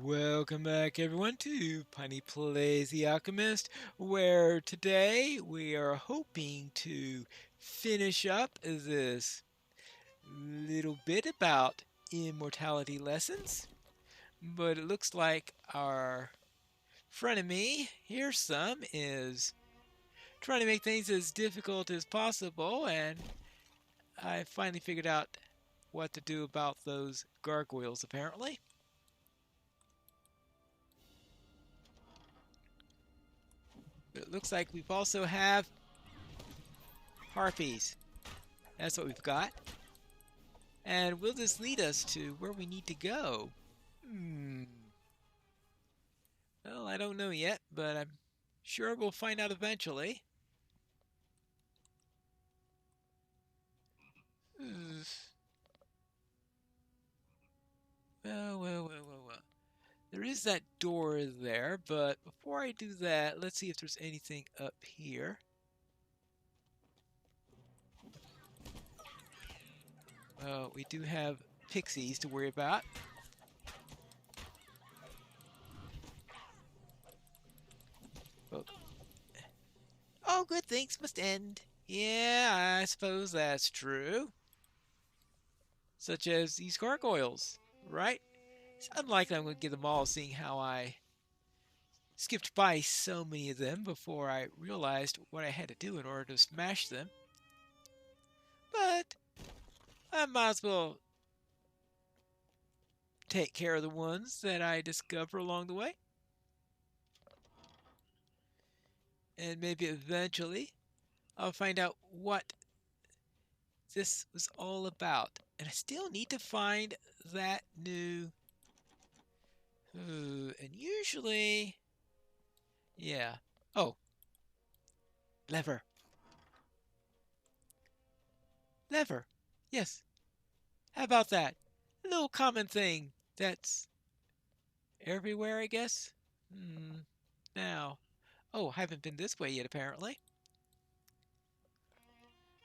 Welcome back everyone to Piney Plays the Alchemist, where today we are hoping to finish up this little bit about immortality lessons. But it looks like our frenemy, here's some, is trying to make things as difficult as possible, and I finally figured out what to do about those gargoyles apparently. It looks like we've also have harpies. That's what we've got. And will this lead us to where we need to go? Well, I don't know yet, but I'm sure we'll find out eventually. Well. There is that door there, but before I do that, let's see if there's anything up here. Well, we do have pixies to worry about. Oh, good things must end. Yeah, I suppose that's true. Such as these gargoyles, right? It's unlikely I'm going to get them all, seeing how I skipped by so many of them before I realized what I had to do in order to smash them. But I might as well take care of the ones that I discover along the way. And maybe eventually I'll find out what this was all about. And I still need to find that new... and usually... Yeah. Oh. Lever. Lever. Yes. How about that? A little common thing that's everywhere, I guess. Now. Oh, haven't been this way yet, apparently.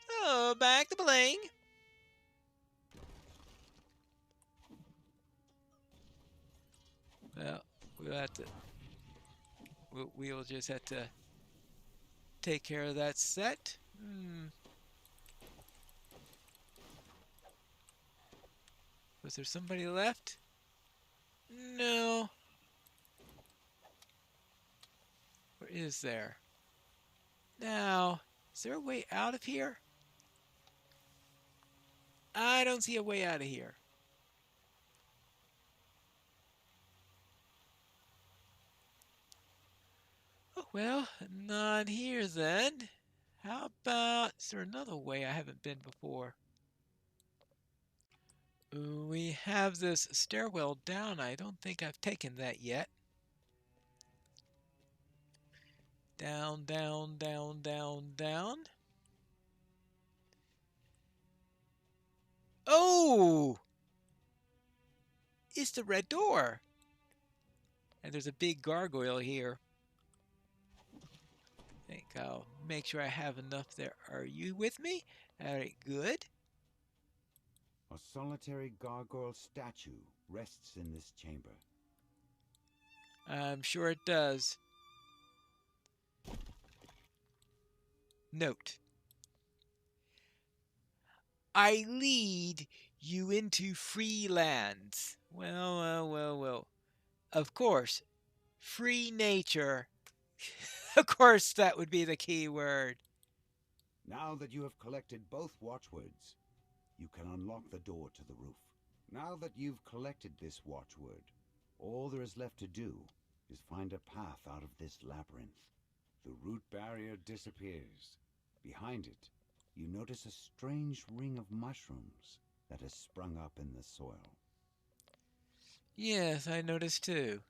Oh, back to bling. Well, we'll have to... We'll just have to take care of that set. Was there somebody left? No. Where is there? Now, is there a way out of here? I don't see a way out of here. Oh, well, not here then. How about... Is there another way I haven't been before? We have this stairwell down. I don't think I've taken that yet. Down, down, down, down, down. Oh! It's the red door. And there's a big gargoyle here. I think I'll make sure I have enough there. Are you with me? Alright, good. A solitary gargoyle statue rests in this chamber. I'm sure it does. Note. I lead you into free lands. Well. Of course, free nature. Of course, that would be the key word. Now that you have collected both watchwords, you can unlock the door to the roof. Now that you've collected this watchword, all there is left to do is find a path out of this labyrinth. The root barrier disappears. Behind it, you notice a strange ring of mushrooms that has sprung up in the soil. Yes, I noticed too.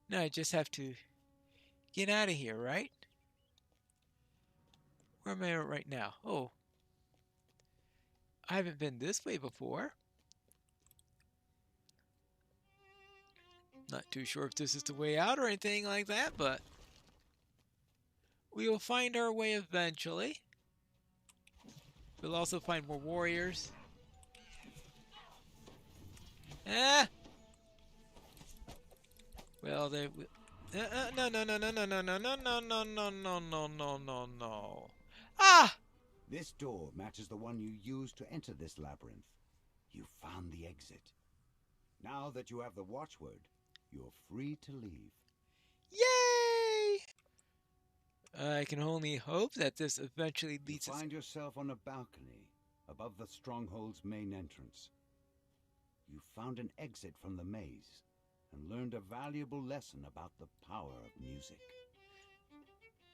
Now I just have to get out of here, right? Where am I at right now? Oh. I haven't been this way before. Not too sure if this is the way out or anything like that, but we will find our way eventually. We'll also find more warriors. Ah! Well, they. No, no, no, no, no, no, no, no, no, no, no, no, no, no, no, no. Ah! This door matches the one you used to enter this labyrinth. You found the exit. Now that you have the watchword, you're free to leave. Yay! I can only hope that this eventually You leads us. find yourself on a balcony above the stronghold's main entrance. You found an exit from the maze and learned a valuable lesson about the power of music.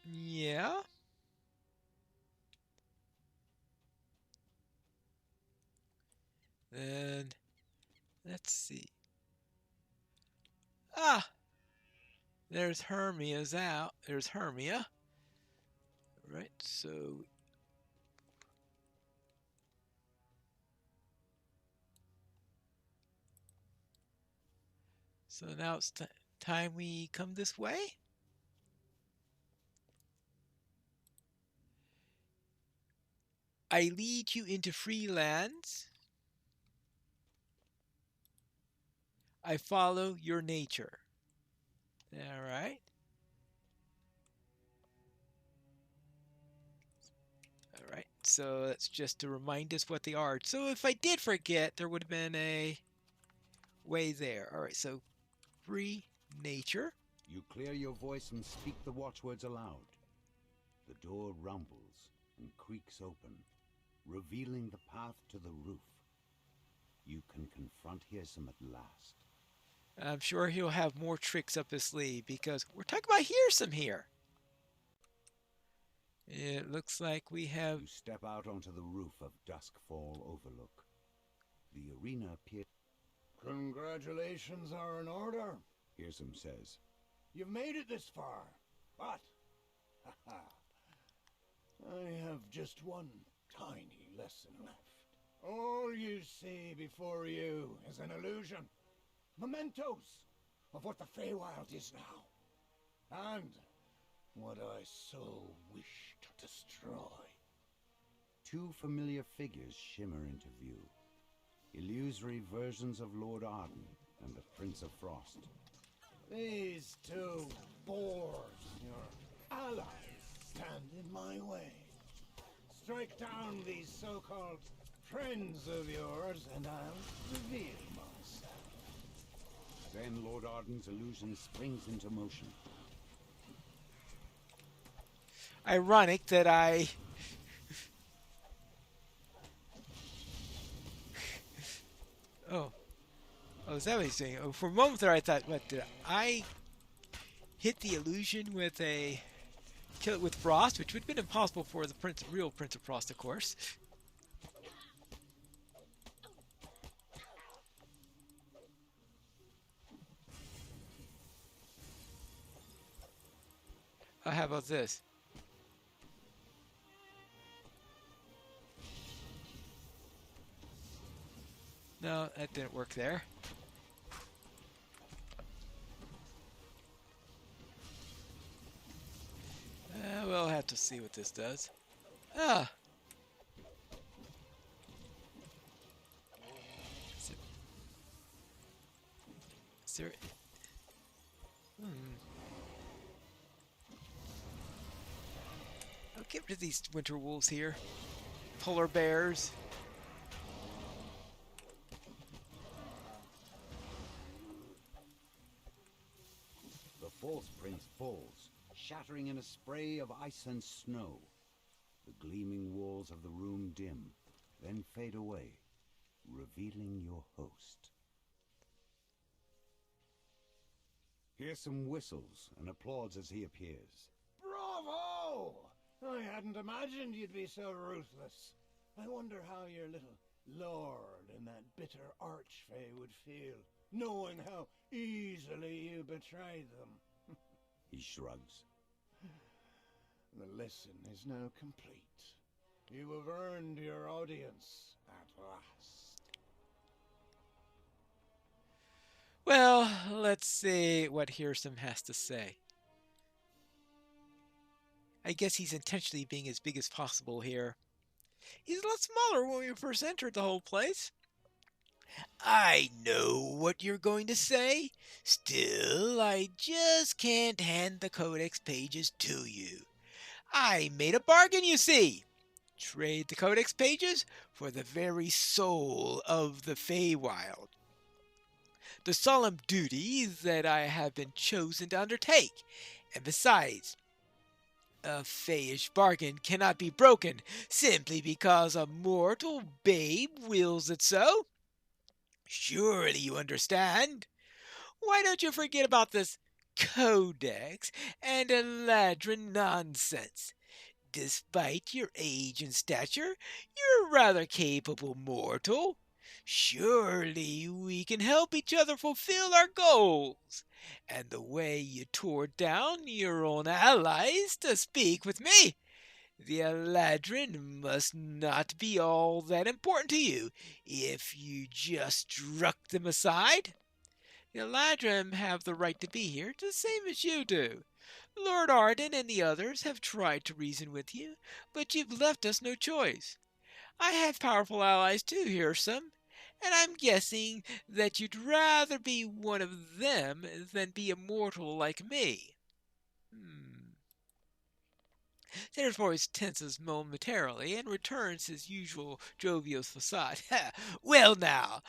Yeah? Then, let's see. Ah! There's Hermia's out. There's Hermia. Right, so. So now it's time we come this way? I lead you into free lands. I follow your nature. All right. All right. So that's just to remind us what they are. So if I did forget, there would have been a way there. All right. So free nature. You clear your voice and speak the watchwords aloud. The door rumbles and creaks open, revealing the path to the roof. You can confront Hearsome at last. I'm sure he'll have more tricks up his sleeve because we're talking about Hearsome here. It looks like we have. You step out onto the roof of Duskfall Overlook. The arena appears. Congratulations are in order, Hearsome says. You've made it this far, but I have just one tiny lesson left. All you see before you is an illusion, mementos of what the Feywild is now, and what I so wish to destroy. Two familiar figures shimmer into view. Illusory versions of Lord Arden and the Prince of Frost. These two boars, your allies, stand in my way. Strike down these so-called friends of yours, and I'll reveal myself. Then Lord Arden's illusion springs into motion. Ironic that I. Oh. Oh, is that what he's saying? Oh, for a moment there I thought, what, did I hit the illusion with a. Kill it with Frost, which would have been impossible for the real Prince of Frost, of course. How about this? No, that didn't work there. We'll have to see what this does. Ah! Is there... I'll get rid of these winter wolves here. Polar bears. The false prince falls, shattering in a spray of ice and snow. The gleaming walls of the room dim, then fade away, revealing your host. Hearsome whistles and applauds as he appears. Bravo! I hadn't imagined you'd be so ruthless. I wonder how your little lord and that bitter archfey would feel, knowing how easily you betrayed them. He shrugs. The lesson is now complete. You have earned your audience at last. Well, let's see what Hearsome has to say. I guess he's intentionally being as big as possible here. He's a lot smaller when we first entered the whole place. I know what you're going to say. Still, I just can't hand the Codex pages to you. I made a bargain, you see. Trade the Codex pages for the very soul of the Feywild. The solemn duties that I have been chosen to undertake. And besides, a Feyish bargain cannot be broken simply because a mortal babe wills it so. Surely you understand. Why don't you forget about this Codex and Eladrin nonsense? Despite your age and stature, you're a rather capable mortal. Surely we can help each other fulfill our goals. And the way you tore down your own allies to speak with me, the Eladrin must not be all that important to you if you just struck them aside. The Eladrin have the right to be here, the same as you do. Lord Arden and the others have tried to reason with you, but you've left us no choice. I have powerful allies too, Hearsome, and I'm guessing that you'd rather be one of them than be a mortal like me. There's voice tenses momentarily and returns his usual jovial facade. Well, now,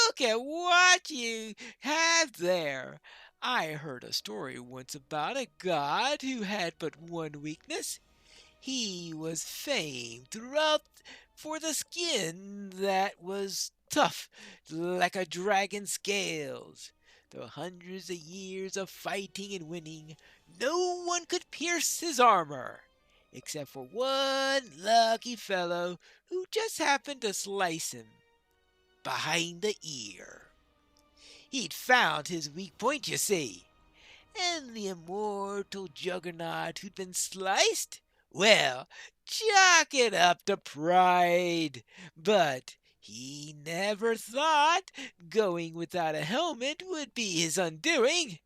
look at what you have there. I heard a story once about a god who had but one weakness. He was famed throughout for the skin that was tough like a dragon's scales. Through hundreds of years of fighting and winning, no one could pierce his armor, except for one lucky fellow who just happened to slice him behind the ear. He'd found his weak point, you see, and the immortal juggernaut who'd been sliced? Well, chalk it up to pride. But he never thought going without a helmet would be his undoing.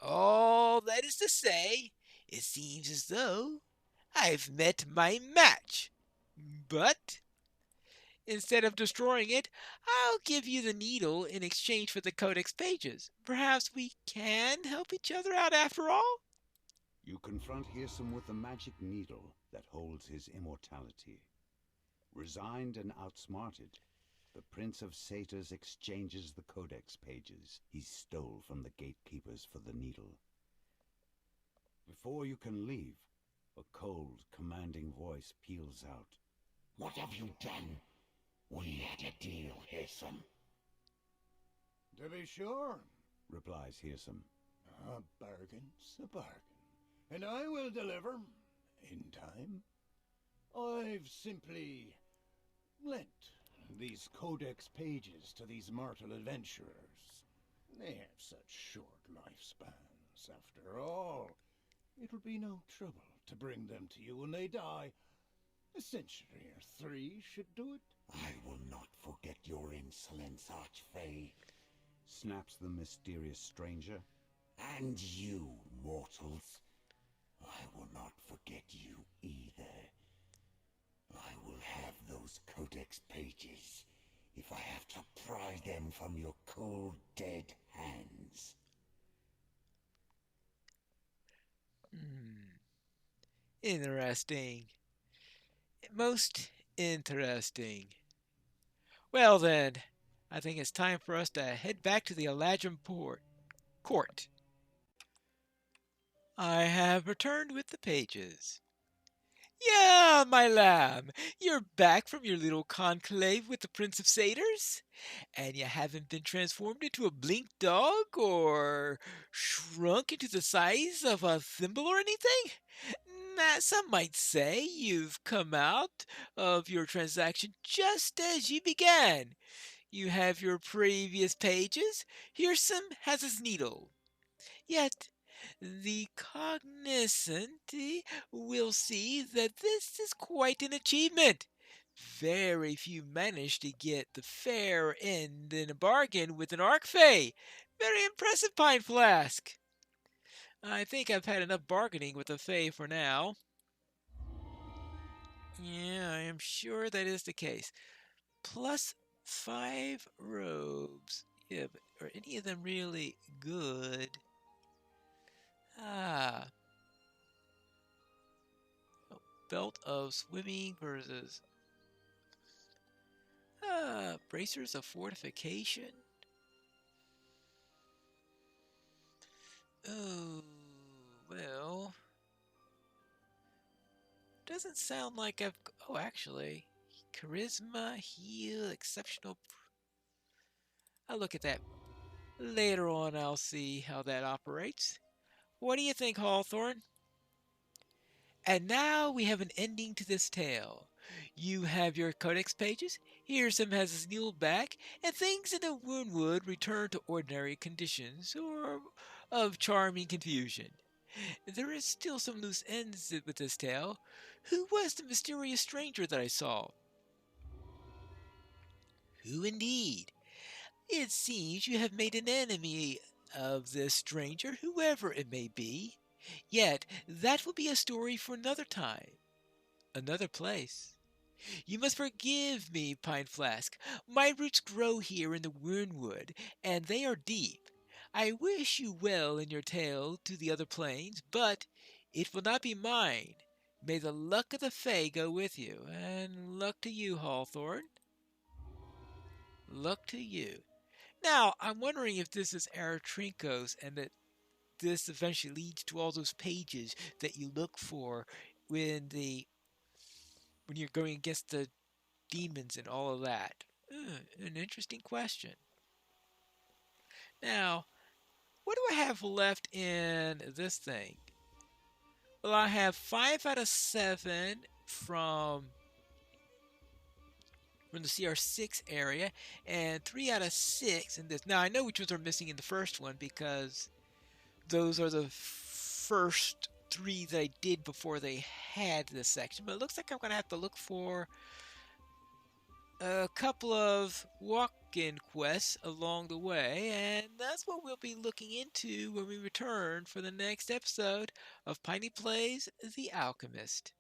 All that is to say, it seems as though I've met my match. But instead of destroying it, I'll give you the needle in exchange for the Codex pages. Perhaps we can help each other out after all? You confront Hearsome with the magic needle that holds his immortality. Resigned and outsmarted, the Prince of Satyrs exchanges the Codex pages he stole from the gatekeepers for the needle. Before you can leave, a cold, commanding voice peals out. What have you done? We had a deal, Hearsome. To be sure, Replies Hearsome. a bargain's a bargain, and I will deliver in time. I've simply lent these Codex pages to these mortal adventurers. They have such short lifespans, after all. It'll be no trouble to bring them to you when they die. A century or three should do it. I will not forget your insolence, Archfey. Snaps the mysterious stranger. And you, mortals. I will not forget you either. I will have those Codex pages if I have to pry them from your cold, dead hands. Interesting. Most interesting. Well then, I think it's time for us to head back to the Eladrin court. I have returned with the pages. Yeah, my lamb, you're back from your little conclave with the Prince of Satyrs? And you haven't been transformed into a blink dog or shrunk into the size of a thimble or anything? Nah, some might say you've come out of your transaction just as you began. You have your previous pages. Hearsome has his needle. Yet the cognizant will see that this is quite an achievement. Very few manage to get the fair end in a bargain with an Archfey. Very impressive, Pine Flask. I think I've had enough bargaining with the Fae for now. Yeah, I am sure that is the case. Plus 5 robes. Yeah, but are any of them really good? Ah, belt of swimming versus bracers of fortification. Oh, well, doesn't sound like I've. Oh, actually, charisma, heal, exceptional. I'll look at that later on. I'll see how that operates. What do you think, Hawthorne? And now we have an ending to this tale. You have your codex pages, Hearsome has his mule back, and things in the Woundwood return to ordinary conditions or of charming confusion. There is still some loose ends with this tale. Who was the mysterious stranger that I saw? Who indeed? It seems you have made an enemy of this stranger, whoever it may be. Yet that will be a story for another time, another place. You must forgive me, Pine Flask. My roots grow here in the Wyrnwood, and they are deep. I wish you well in your tale to the other plains, but it will not be mine. May the luck of the Fae go with you, and luck to you, Hawthorne. Luck to you. Now, I'm wondering if this is Aratrinkos and that this eventually leads to all those pages that you look for when the when you're going against the demons and all of that. An interesting question. Now, what do I have left in this thing? Well, I have 5 out of 7 from the CR6 area and 3 out of 6 in this. Now, I know which ones are missing in the first one because those are the first 3 that I did before they had this section. But it looks like I'm going to have to look for a couple of walk-in quests along the way, and that's what we'll be looking into when we return for the next episode of Piney Plays The Alchemist.